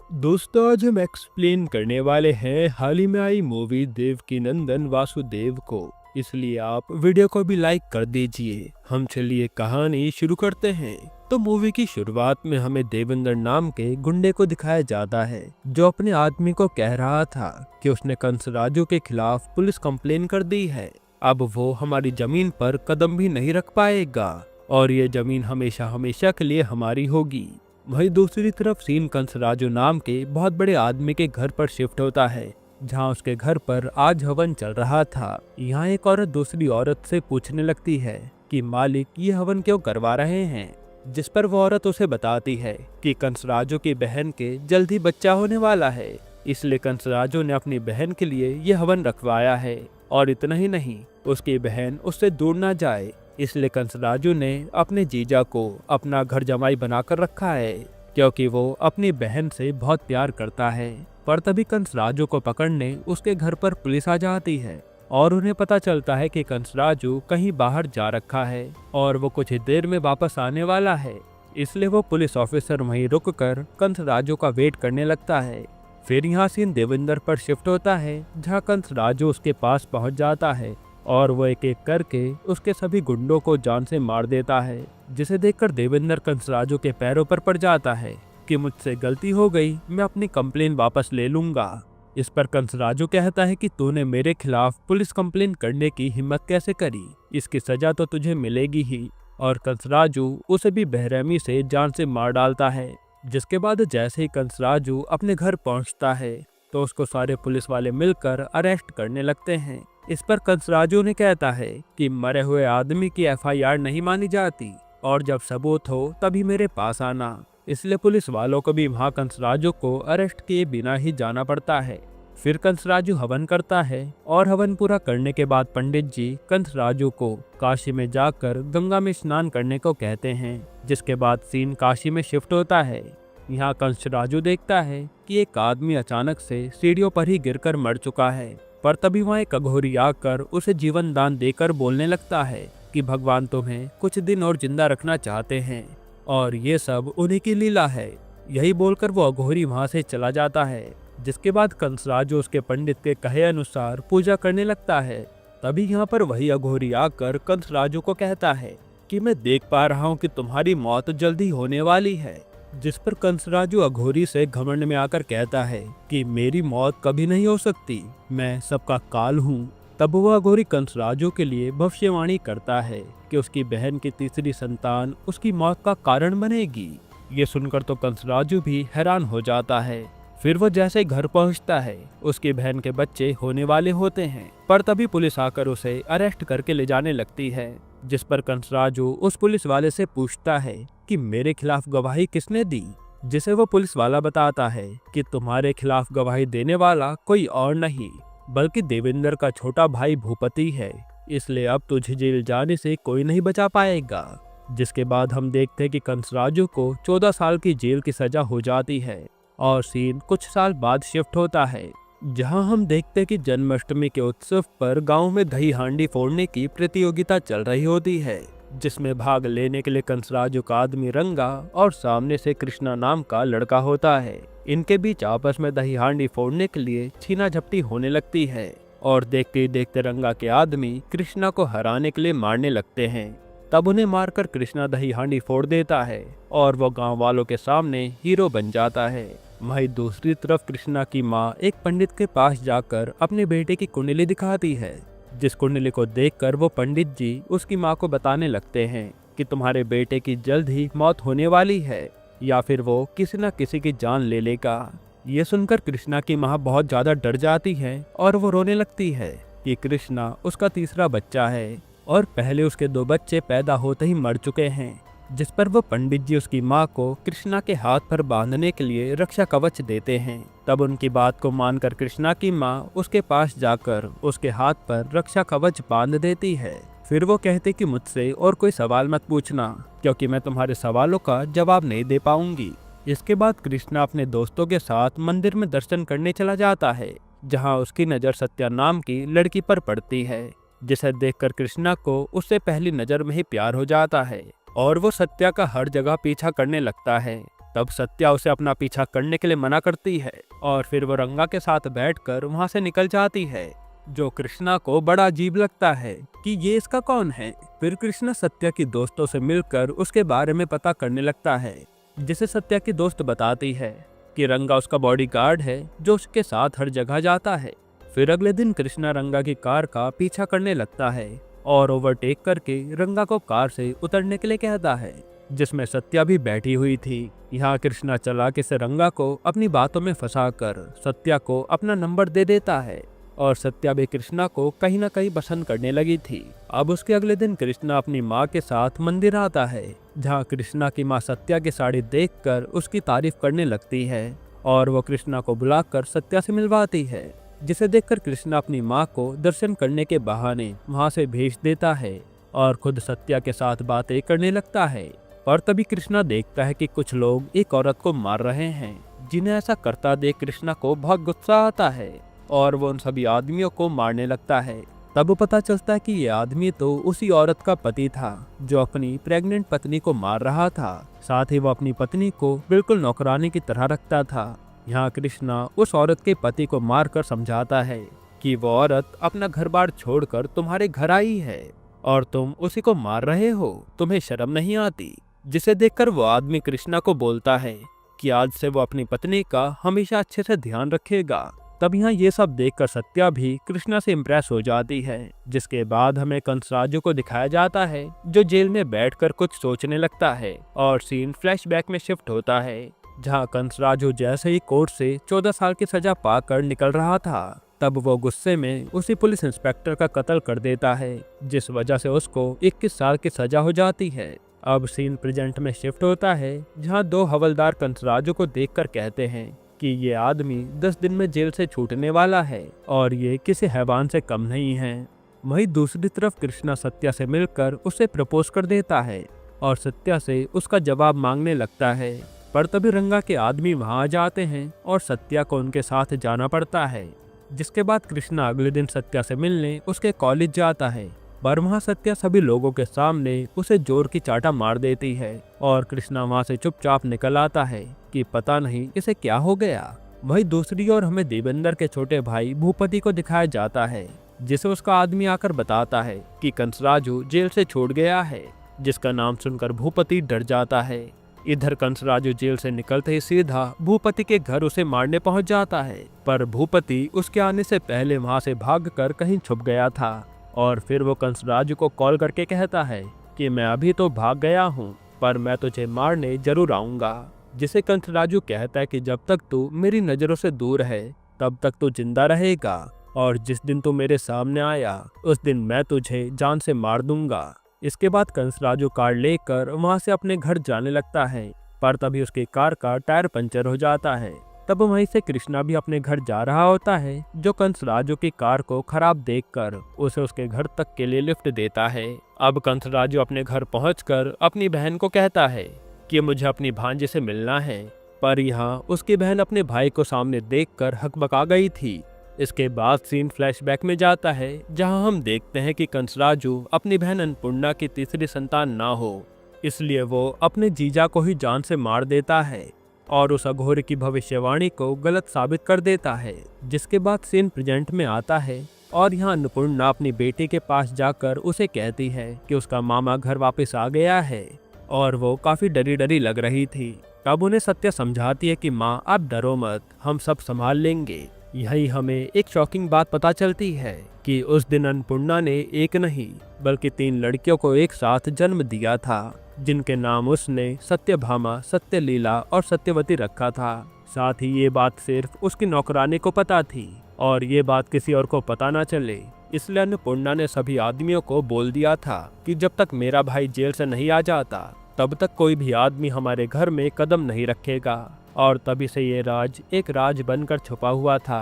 दोस्तों, आज हम एक्सप्लेन करने वाले हैं हाल ही में आई मूवी देवकीनंदन वासुदेव को। इसलिए आप वीडियो को भी लाइक कर दीजिए। हम चलिए कहानी शुरू करते हैं। तो मूवी की शुरुआत में हमें देवेंद्र नाम के गुंडे को दिखाया जाता है, जो अपने आदमी को कह रहा था कि उसने कंसराजू के खिलाफ पुलिस कंप्लेन कर दी है। अब वो हमारी जमीन पर कदम भी नहीं रख पाएगा और ये जमीन हमेशा हमेशा के लिए हमारी होगी। वहीं दूसरी तरफ सीन कंसराजू नाम के बहुत बड़े आदमी के घर पर शिफ्ट होता है, जहां उसके घर पर आज हवन चल रहा था। यहाँ एक औरत दूसरी औरत से पूछने लगती है कि मालिक ये हवन क्यों करवा रहे हैं, जिस पर वो औरत उसे बताती है कि कंसराजू की बहन के जल्द ही बच्चा होने वाला है, इसलिए कंसराजू ने अपनी बहन के लिए ये हवन रखवाया है। और इतना ही नहीं, उसकी बहन उससे दूर ना जाए, इसलिए कंसराजू ने अपने जीजा को अपना घर जमाई बनाकर रखा है, क्योंकि वो अपनी बहन से बहुत प्यार करता है। पर तभी कंसराजू को पकड़ने उसके घर पर पुलिस आ जाती है और उन्हें पता चलता है कि कंसराजू कहीं बाहर जा रखा है और वो कुछ ही देर में वापस आने वाला है। इसलिए वो पुलिस ऑफिसर वहीं रुककर कंसराजू का वेट करने लगता है। फिर यहाँ सीन देवेंद्र पर शिफ्ट होता है, जहाँ कंसराजू उसके पास पहुंच जाता है और वो एक एक करके उसके सभी गुंडों को जान से मार देता है, जिसे देखकर देवेंद्र कंसराजू के पैरों पर पड़ जाता है कि मुझसे गलती हो गई, मैं अपनी कंप्लेन वापस ले लूंगा। इस पर कंसराजू कहता है कि तूने मेरे खिलाफ पुलिस कंप्लेन करने की हिम्मत कैसे करी, इसकी सजा तो तुझे मिलेगी ही। और कंसराजू उसे भी बेरहमी से जान से मार डालता है। जिसके बाद जैसे ही कंसराजू अपने घर पहुंचता है तो उसको सारे पुलिस वाले मिलकर अरेस्ट करने लगते हैं। इस पर कंसराजू ने कहता है कि मरे हुए आदमी की एफआईआर नहीं मानी जाती और जब सबूत हो तभी मेरे पास आना। इसलिए पुलिस वालों को भी वहां कंसराजू को अरेस्ट किए बिना ही जाना पड़ता है। फिर कंसराजू हवन करता है और हवन पूरा करने के बाद पंडित जी कंसराजू को काशी में जाकर गंगा में स्नान करने को कहते हैं। जिसके बाद सीन काशी में शिफ्ट होता है। यहाँ कंसराजू देखता है कि एक आदमी अचानक से सीढ़ियों पर ही गिरकर मर चुका है। पर तभी वहाँ एक अघोरी आकर उसे जीवन दान देकर बोलने लगता है कि भगवान तुम्हें कुछ दिन और जिंदा रखना चाहते हैं और ये सब उन्हीं की लीला है। यही बोलकर वो अघोरी वहाँ से चला जाता है। जिसके बाद कंसराजू उसके पंडित के कहे अनुसार पूजा करने लगता है। तभी यहाँ पर वही अघोरी आकर कंसराजू को कहता है कि मैं देख पा रहा हूँ कि तुम्हारी मौत जल्दी होने वाली है। जिस पर कंसराजू अघोरी से घमंड में आकर कहता है कि मेरी मौत कभी नहीं हो सकती, मैं सबका काल हूँ। तब वह अघोरी कंसराजू के लिए भविष्यवाणी करता है कि उसकी बहन की तीसरी संतान उसकी मौत का कारण बनेगी। ये सुनकर तो कंसराजू भी हैरान हो जाता है। फिर वो जैसे घर पहुंचता है, उसकी बहन के बच्चे होने वाले होते हैं। पर तभी पुलिस आकर उसे अरेस्ट करके ले जाने लगती है। जिस पर कंसराजू उस पुलिस वाले से पूछता है कि मेरे खिलाफ गवाही किसने दी, जिसे वो पुलिस वाला बताता है कि तुम्हारे खिलाफ गवाही देने वाला कोई और नहीं बल्कि देवेंद्र का छोटा भाई भूपति है, इसलिए अब तुझे जेल जाने से कोई नहीं बचा पाएगा। जिसके बाद हम देखते हैं कि कंसराजू को 14 साल की जेल की सजा हो जाती है और सीन कुछ साल बाद शिफ्ट होता है, जहां हम देखते हैं कि जन्माष्टमी के उत्सव पर गांव में दही हांडी फोड़ने की प्रतियोगिता चल रही होती है, जिसमें भाग लेने के लिए कंसराजू का आदमी रंगा और सामने से कृष्णा नाम का लड़का होता है। इनके बीच आपस में दही हांडी फोड़ने के लिए छीना झपटी होने लगती है और देखते ही देखते रंगा के आदमी कृष्णा को हराने के लिए मारने लगते हैं। तब उन्हें मारकर कृष्णा दही हांडी फोड़ देता है और वो गांव वालों के सामने हीरो बन जाता है। वहीं दूसरी तरफ कृष्णा की माँ एक पंडित के पास जाकर अपने बेटे की कुंडली दिखाती है, जिस कुंडली को देखकर वो पंडित जी उसकी माँ को बताने लगते हैं कि तुम्हारे बेटे की जल्द ही मौत होने वाली है या फिर वो किसी न किसी की जान ले लेगा। ये सुनकर कृष्णा की माँ बहुत ज्यादा डर जाती है और वो रोने लगती है कि कृष्णा उसका तीसरा बच्चा है और पहले उसके 2 बच्चे पैदा होते ही मर चुके हैं। जिस पर वो पंडित जी उसकी माँ को कृष्णा के हाथ पर बांधने के लिए रक्षा कवच देते हैं। तब उनकी बात को मानकर कृष्णा की माँ उसके पास जाकर उसके हाथ पर रक्षा कवच बांध देती है। फिर वो कहते कि मुझसे और कोई सवाल मत पूछना, क्योंकि मैं तुम्हारे सवालों का जवाब नहीं दे पाऊंगी। इसके बाद कृष्णा अपने दोस्तों के साथ मंदिर में दर्शन करने चला जाता है, जहाँ उसकी नज़र सत्या नाम की लड़की पर पड़ती है, जिसे देखकर कृष्णा को उससे पहली नज़र में ही प्यार हो जाता है और वो सत्या का हर जगह पीछा करने लगता है। तब सत्या उसे अपना पीछा करने के लिए मना करती है और फिर वो रंगा के साथ बैठकर वहाँ से निकल जाती है, जो कृष्णा को बड़ा अजीब लगता है कि ये इसका कौन है। फिर कृष्णा सत्या की दोस्तों से मिलकर उसके बारे में पता करने लगता है, जिसे सत्या की दोस्त बताती है कि रंगा उसका बॉडीगार्ड है जो उसके साथ हर जगह जाता है। फिर अगले दिन कृष्णा रंगा की कार का पीछा करने लगता है और ओवरटेक करके रंगा को कार से उतरने के लिए कहता है, जिसमें सत्या भी बैठी हुई थी। यहाँ कृष्णा चालाकी से रंगा को अपनी बातों में फंसाकर सत्या को अपना नंबर दे देता है और सत्या भी कृष्णा को कहीं ना कहीं पसंद करने लगी थी। अब उसके अगले दिन कृष्णा अपनी माँ के साथ मंदिर आता है, जहाँ कृष्णा की माँ सत्या की साड़ी देखकर उसकी तारीफ करने लगती है और वो कृष्णा को बुलाकर सत्या से मिलवाती है, जिसे देखकर कृष्णा अपनी माँ को दर्शन करने के बहाने वहाँ से भेज देता है और खुद सत्या के साथ बातें करने लगता है। और तभी कृष्णा देखता है कि कुछ लोग एक औरत को मार रहे हैं, जिन्हें ऐसा करता देख कृष्णा को बहुत गुस्सा आता है और वो उन सभी आदमियों को मारने लगता है। तब पता चलता है कि ये आदमी तो उसी औरत का पति था जो अपनी प्रेग्नेंट पत्नी को मार रहा था। साथ ही वो अपनी पत्नी को बिल्कुल नौकरानी की तरह रखता था। यहाँ कृष्णा उस औरत के पति को मारकर समझाता है कि वो औरत अपना घर बार छोड़कर तुम्हारे घर आई है और तुम उसी को मार रहे हो, तुम्हें शर्म नहीं आती। जिसे देखकर वो आदमी कृष्णा को बोलता है कि आज से वो अपनी पत्नी का हमेशा अच्छे से ध्यान रखेगा। तब यहाँ ये सब देखकर सत्या भी कृष्णा से इम्प्रेस हो जाती है। जिसके बाद हमें कंसराजू को दिखाया जाता है, जो जेल में बैठकर कुछ सोचने लगता है और सीन फ्लैशबैक में शिफ्ट होता है, जहाँ कंसराजू जैसे ही कोर्ट से 14 साल की सजा पाकर निकल रहा था, तब वो गुस्से में उसी पुलिस इंस्पेक्टर का कत्ल कर देता है, जिस वजह से उसको 21 साल की सजा हो जाती है। अब सीन प्रेजेंट में शिफ्ट होता है, जहाँ 2 हवलदार कंसराजू को देखकर कहते हैं कि ये आदमी 10 दिन में जेल से छूटने वाला है और ये किसी हैवान से कम नहीं है। वहीं दूसरी तरफ कृष्णा सत्या से मिलकर उसे प्रपोज कर देता है और सत्या से उसका जवाब मांगने लगता है। पर तभी रंगा के आदमी वहां आ जाते हैं और सत्या को उनके साथ जाना पड़ता है। जिसके बाद कृष्णा अगले दिन सत्या से मिलने उसके कॉलेज जाता है, पर वहाँ सत्या सभी लोगों के सामने उसे जोर की चाटा मार देती है और कृष्णा वहाँ से चुपचाप निकल आता है कि पता नहीं इसे क्या हो गया। वहीं दूसरी ओर हमें देवेंद्र के छोटे भाई भूपति को दिखाया जाता है, जिसे उसका आदमी आकर बताता है कि कंसराजू जेल से छूट गया है, जिसका नाम सुनकर भूपति डर जाता है। इधर कंसराजू जेल से निकलते ही सीधा भूपति के घर उसे मारने पहुंच जाता है, पर भूपति उसके आने से पहले वहां से भागकर कहीं छुप गया था और फिर वो कंसराजू को कॉल करके कहता है कि मैं अभी तो भाग गया हूँ, पर मैं तुझे मारने जरूर आऊंगा। जिसे कंसराजू कहता है कि जब तक तू मेरी नजरों से दूर है तब तक तू जिंदा रहेगा और जिस दिन तू मेरे सामने आया उस दिन मैं तुझे जान से मार दूंगा। इसके बाद कंसराजू कार लेकर वहां से अपने घर जाने लगता है, पर तभी उसकी कार का टायर पंचर हो जाता है। तब वहीं से कृष्णा भी अपने घर जा रहा होता है, जो कंसराजू की कार को खराब देखकर उसे उसके घर तक के लिए लिफ्ट देता है। अब कंसराजू अपने घर पहुंचकर अपनी बहन को कहता है कि मुझे अपनी भांजी से मिलना है, पर यहाँ उसकी बहन अपने भाई को सामने देखकर हकबका गई थी। इसके बाद सीन फ्लैशबैक में जाता है, जहां हम देखते हैं कि कंसराजू अपनी बहन अन्नपूर्णा की तीसरी संतान ना हो, इसलिए वो अपने जीजा को ही जान से मार देता है और उस अघोरी की भविष्यवाणी को गलत साबित कर देता है। जिसके बाद सीन प्रेजेंट में आता है और यहाँ अन्नपूर्णा अपनी बेटी के पास जाकर उसे कहती है कि उसका मामा घर वापस आ गया है और वो काफी डरी डरी लग रही थी। तब उन्हें सत्या समझाती है कि माँ आप डरो मत, हम सब संभाल लेंगे। यही हमें एक शॉकिंग बात पता चलती है कि उस दिन अन्नपूर्णा ने एक नहीं बल्कि 3 लड़कियों को एक साथ जन्म दिया था, जिनके नाम उसने सत्यभामा, सत्यलीला और सत्यवती रखा था। साथ ही ये बात सिर्फ उसकी नौकरानी को पता थी और ये बात किसी और को पता ना चले, इसलिए अन्नपूर्णा ने सभी आदमियों को बोल दिया था कि जब तक मेरा भाई जेल से नहीं आ जाता तब तक कोई भी आदमी हमारे घर में कदम नहीं रखेगा। और तभी से ये राज एक राज बनकर छुपा हुआ था।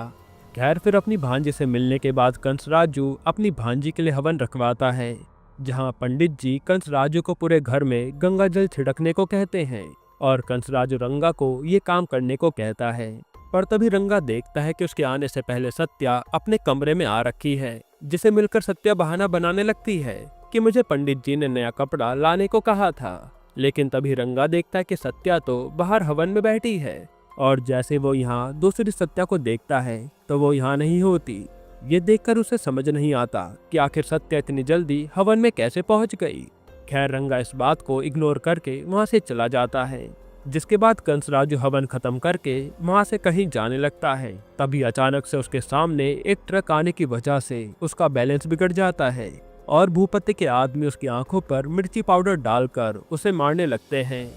खैर फिर अपनी भांजी से मिलने के बाद कंसराजू अपनी भांजी के लिए हवन रखवाता है, जहां पंडित जी कंसराजू को पूरे घर में गंगा जल छिड़कने को कहते हैं और कंसराजू रंगा को ये काम करने को कहता है। पर तभी रंगा देखता है कि उसके आने से पहले सत्या अपने कमरे में आ रखी है, जिसे मिलकर सत्या बहाना बनाने लगती है कि मुझे पंडित जी ने नया कपड़ा लाने को कहा था, लेकिन तभी रंगा देखता है कि सत्या तो बाहर हवन में बैठी है और जैसे वो यहाँ दूसरी सत्या को देखता है तो वो यहाँ नहीं होती। ये देखकर उसे समझ नहीं आता कि आखिर सत्या इतनी जल्दी हवन में कैसे पहुंच गई। खैर रंगा इस बात को इग्नोर करके वहां से चला जाता है। जिसके बाद कंसराजू हवन खत्म करके वहां से कहीं जाने लगता है। तभी अचानक से उसके सामने एक ट्रक आने की वजह से उसका बैलेंस बिगड़ जाता है और भूपति के आदमी उसकी आंखों पर मिर्ची पाउडर डालकर उसे मारने लगते हैं।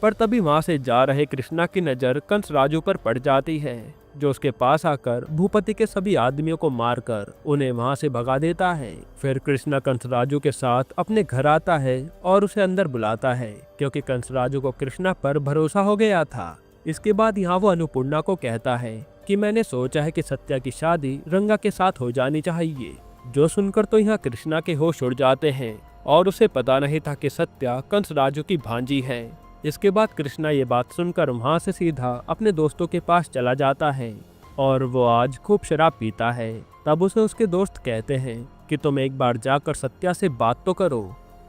पर तभी वहां से जा रहे कृष्णा की नजर कंसराजू पर पड़ जाती है, जो उसके पास आकर भूपति के सभी आदमियों को मारकर उन्हें वहां से भगा देता है। फिर कृष्णा कंसराजू के साथ अपने घर आता है और उसे अंदर बुलाता है, क्योंकि कंसराजू को कृष्णा पर भरोसा हो गया था। इसके बाद यहाँ वो अन्नपूर्णा को कहता है कि मैंने सोचा है कि सत्या की शादी रंगा के साथ हो जानी चाहिए। जो सुनकर तो यहाँ कृष्णा के होश उड़ जाते हैं और उसे पता नहीं था कि सत्या कंसराजू की भांजी है। इसके बाद कृष्णा ये बात सुनकर वहां से सीधा अपने दोस्तों के पास चला जाता है और वो आज खूब शराब पीता है। तब उसे उसके दोस्त कहते हैं कि तुम एक बार जाकर सत्या से बात तो करो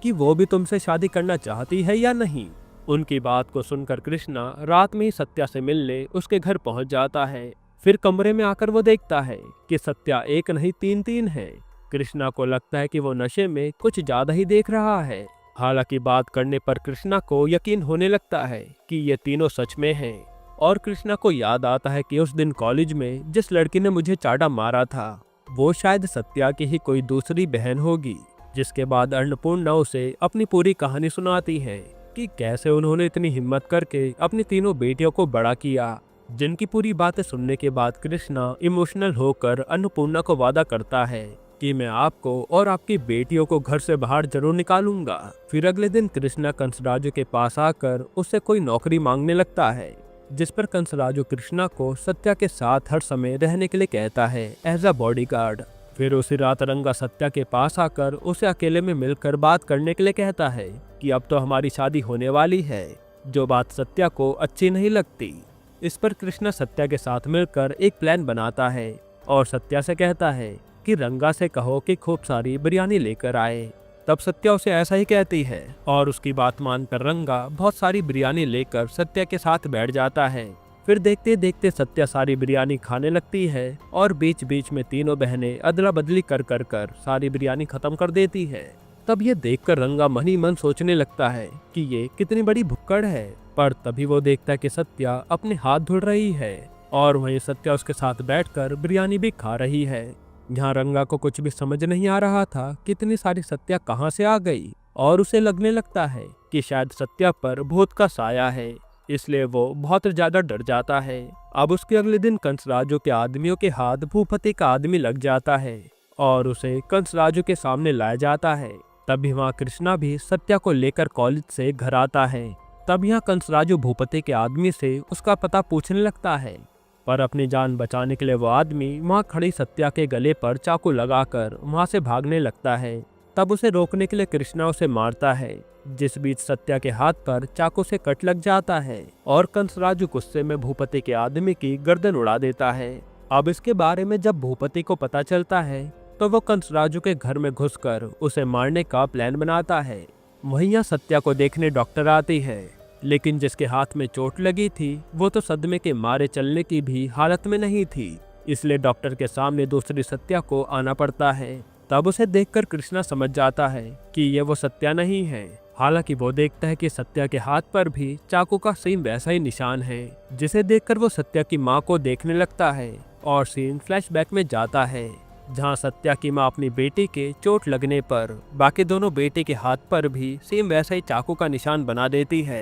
कि वो भी तुमसे शादी करना चाहती है या नहीं। उनकी बात को सुनकर कृष्णा रात में ही सत्या से मिलने उसके घर पहुंच जाता है। फिर कमरे में आकर वो देखता है कि सत्या एक नहीं तीन है। कृष्णा को लगता है कि वो नशे में कुछ ज्यादा ही देख रहा है। हालांकि बात करने पर कृष्णा को यकीन होने लगता है कि ये तीनों सच में हैं। और कृष्णा को याद आता है कि उस दिन कॉलेज में जिस लड़की ने मुझे चाटा मारा था वो शायद सत्या की ही कोई दूसरी बहन होगी। जिसके बाद अन्नपूर्णा उसे अपनी पूरी कहानी सुनाती है कि कैसे उन्होंने इतनी हिम्मत करके अपनी तीनों बेटियों को बड़ा किया। जिनकी पूरी बातें सुनने के बाद कृष्णा इमोशनल होकर अन्नपूर्णा को वादा करता है कि मैं आपको और आपकी बेटियों को घर से बाहर जरूर निकालूंगा। फिर अगले दिन कृष्णा कंसराजू के पास आकर उससे कोई नौकरी मांगने लगता है, जिस पर कंसराजू कृष्णा को सत्या के साथ हर समय रहने के लिए कहता है एज अ बॉडीगार्ड। फिर उसी रात रंगा सत्या के पास आकर उसे अकेले में मिलकर बात करने के लिए कहता है कि अब तो हमारी शादी होने वाली है, जो बात सत्या को अच्छी नहीं लगती। इस पर कृष्णा सत्या के साथ मिलकर एक प्लान बनाता है और सत्या से कहता है कि रंगा से कहो कि खूब सारी बिरयानी लेकर आए। तब सत्या उसे ऐसा ही कहती है और उसकी बात मानकर रंगा बहुत सारी बिरयानी लेकर सत्या के साथ बैठ जाता है। फिर देखते देखते सत्या सारी बिरयानी खाने लगती है और बीच बीच में तीनों बहनें अदला बदली कर सारी बिरयानी खत्म कर देती है। तब ये देखकर रंगा मन ही मन सोचने लगता है कि ये कितनी बड़ी भुक्कड़ है। पर तभी वो देखता है कि सत्या अपने हाथ धुल रही है और वहीं सत्या उसके साथ बैठकर बिरयानी भी खा रही है। यहाँ रंगा को कुछ भी समझ नहीं आ रहा था कि इतनी सारी सत्या कहाँ से आ गई और उसे लगने लगता है कि शायद सत्या पर भूत का साया है, इसलिए वो बहुत ज्यादा डर जाता है। अब उसके अगले दिन कंसराजू के आदमियों के हाथ भूपति का आदमी लग जाता है और उसे कंसराजू के सामने लाया जाता है। तभी वहाँ कृष्णा भी सत्या को लेकर कॉलेज से घर आता है। तब यहाँ कंसराजू भूपति के आदमी से उसका पता पूछने लगता है, पर अपनी जान बचाने के लिए वो आदमी वहाँ खड़ी सत्या के गले पर चाकू लगाकर वहाँ से भागने लगता है। तब उसे रोकने के लिए कृष्णा उसे मारता है, जिस बीच सत्या के हाथ पर चाकू से कट लग जाता है और कंसराजू गुस्से में भूपति के आदमी की गर्दन उड़ा देता है। अब इसके बारे में जब भूपति को पता चलता है तो वो कंसराजू के घर में घुसकर उसे मारने का प्लान बनाता है। वहीं यहाँ सत्या को देखने डॉक्टर आती है, लेकिन जिसके हाथ में चोट लगी थी वो तो सदमे के मारे चलने की भी हालत में नहीं थी, इसलिए डॉक्टर के सामने दूसरी सत्या को आना पड़ता है। तब उसे देखकर कृष्णा समझ जाता है कि ये वो सत्या नहीं है। हालांकि वो देखता है कि सत्या के हाथ पर भी चाकू का सेम वैसा ही निशान है, जिसे देखकर वो सत्या की माँ को देखने लगता है और सीन फ्लैशबैक में जाता है, जहाँ सत्या की माँ अपनी बेटी के चोट लगने पर बाकी दोनों बेटे के हाथ पर भी सेम वैसा ही चाकू का निशान बना देती है,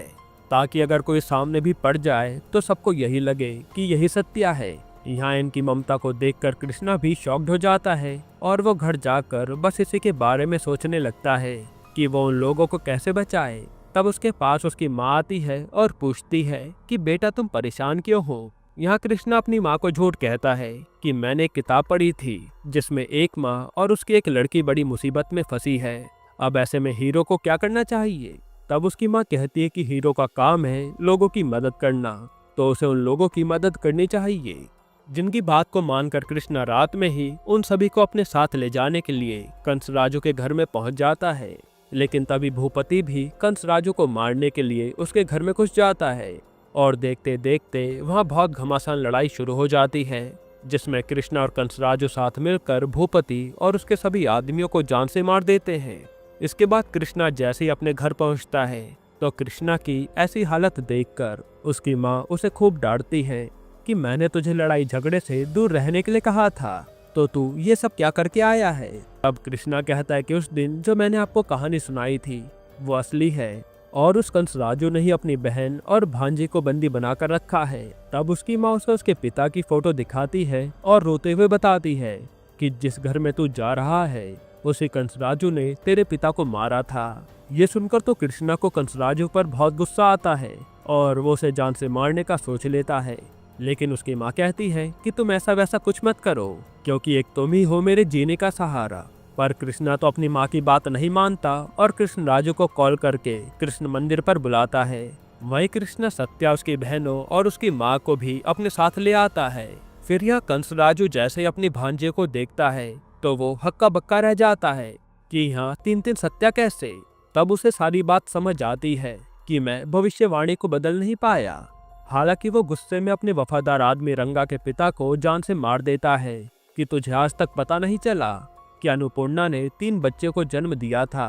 ताकि अगर कोई सामने भी पड़ जाए तो सबको यही लगे कि यही सत्या है। यहाँ इनकी ममता को देखकर कृष्णा भी शॉक्ड हो जाता है और वो घर जाकर बस इसी के बारे में सोचने लगता है कि वो उन लोगों को कैसे बचाए। तब उसके पास उसकी माँ आती है और पूछती है कि बेटा तुम परेशान क्यों हो। यहाँ कृष्णा अपनी माँ को झूठ कहता है कि मैंने एक किताब पढ़ी थी जिसमें एक माँ और उसकी एक लड़की बड़ी मुसीबत में फंसी है, अब ऐसे में हीरो को क्या करना चाहिए। तब उसकी माँ कहती है कि हीरो का काम है लोगों की मदद करना, तो उसे उन लोगों की मदद करनी चाहिए। जिनकी बात को मानकर कृष्णा रात में ही उन सभी को अपने साथ ले जाने के लिए कंसराजू के घर में पहुंच जाता है। लेकिन तभी भूपति भी कंसराजू को मारने के लिए उसके घर में घुस जाता है और देखते देखते वहाँ बहुत घमासान लड़ाई शुरू हो जाती है, जिसमें कृष्णा और कंसराजू साथ मिलकर भूपति और उसके सभी आदमियों को जान से मार देते हैं। इसके बाद कृष्णा जैसे ही अपने घर पहुंचता है तो कृष्णा की ऐसी हालत देखकर उसकी माँ उसे खूब डांटती है कि मैंने तुझे लड़ाई झगड़े से दूर रहने के लिए कहा था, तो तू ये सब क्या करके आया है। अब कृष्णा कहता है कि उस दिन जो मैंने आपको कहानी सुनाई थी वो असली है और उस कंसराजू ने ही अपनी बहन और भांजे को बंदी बनाकर रखा है। तब उसकी माँ उसे उसके पिता की फोटो दिखाती है और रोते हुए बताती है कि जिस घर में तू जा रहा है उसी कंसराजू ने तेरे पिता को मारा था। ये सुनकर तो कृष्णा को कंसराजू पर बहुत गुस्सा आता है और वो उसे जान से मारने का सोच लेता है, लेकिन उसकी माँ कहती है कि तुम ऐसा वैसा कुछ मत करो क्योंकि एक तुम ही हो मेरे जीने का सहारा। पर कृष्णा तो अपनी माँ की बात नहीं मानता और कृष्णराजू को कॉल करके कृष्ण मंदिर पर बुलाता है। वहीं कृष्णा सत्या उसकी बहनों और उसकी माँ को भी अपने साथ ले आता है। फिर यह कंसराजू जैसे ही अपनी भांजे को देखता है तो वो हक्का बक्का रह जाता है कि यहाँ तीन तीन सत्या कैसे। तब उसे सारी बात समझ आती है कि मैं भविष्यवाणी को बदल नहीं पाया। हालांकि वो गुस्से में अपने वफादार आदमी रंगा के पिता को जान से मार देता है कि तुझे आज तक पता नहीं चला कि अन्नपूर्णा ने 3 बच्चे को जन्म दिया था।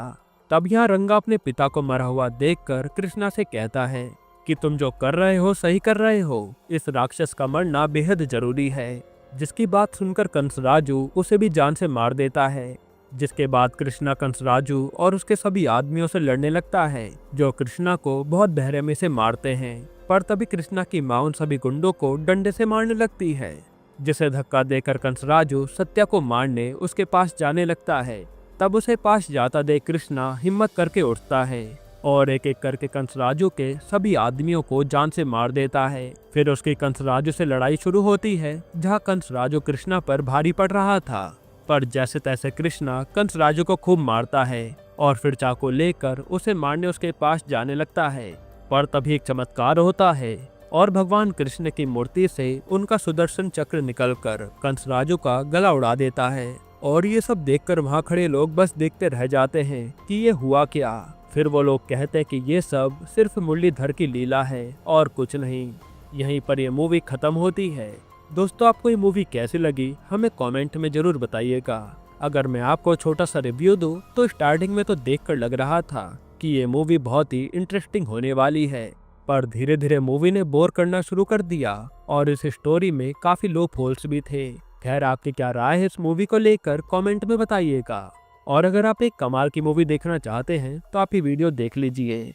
तब यहाँ रंगा अपने पिता को मरा हुआ देखकर कृष्णा से कहता है कि तुम जो कर रहे हो सही कर रहे हो, इस राक्षस का मरना बेहद जरूरी है। जिसकी बात सुनकर कंसराजू उसे भी जान से मार देता है। जिसके बाद कृष्णा कंसराजू और उसके सभी आदमियों से लड़ने लगता है जो कृष्णा को बहुत बेरहमी से मारते हैं। पर तभी कृष्णा की माँ उन सभी गुंडों को डंडे से मारने लगती है, जिसे धक्का देकर कंसराजू सत्या को मारने उसके पास जाने लगता है। तब उसे पास जाता देख कृष्णा हिम्मत करके उठता है और एक एक करके कंसराजू के सभी आदमियों को जान से मार देता है। फिर उसकी कंसराजू से लड़ाई शुरू होती है जहाँ कंसराजू कृष्णा पर भारी पड़ रहा था, पर जैसे तैसे कृष्णा कंसराजू को खूब मारता है और फिर चाकू लेकर उसे मारने उसके पास जाने लगता है। पर तभी एक चमत्कार होता है और भगवान कृष्ण की मूर्ति से उनका सुदर्शन चक्र निकलकर कंसराजू का गला उड़ा देता है। और ये सब देखकर वहाँ खड़े लोग बस देखते रह जाते हैं कि ये हुआ क्या। फिर वो लोग कहते हैं कि ये सब सिर्फ मुरलीधर की लीला है और कुछ नहीं। यहीं पर ये मूवी खत्म होती है। दोस्तों, आपको ये मूवी कैसी लगी हमें कमेंट में जरूर बताइएगा। अगर मैं आपको छोटा सा रिव्यू दूं तो स्टार्टिंग में तो देखकर लग रहा था कि ये मूवी बहुत ही इंटरेस्टिंग होने वाली है, पर धीरे धीरे मूवी ने बोर करना शुरू कर दिया और इस स्टोरी में काफी लूप होल्स भी थे। खैर, आपकी क्या राय है इस मूवी को लेकर कमेंट में बताइएगा। और अगर आप एक कमाल की मूवी देखना चाहते हैं तो आप ये वीडियो देख लीजिए।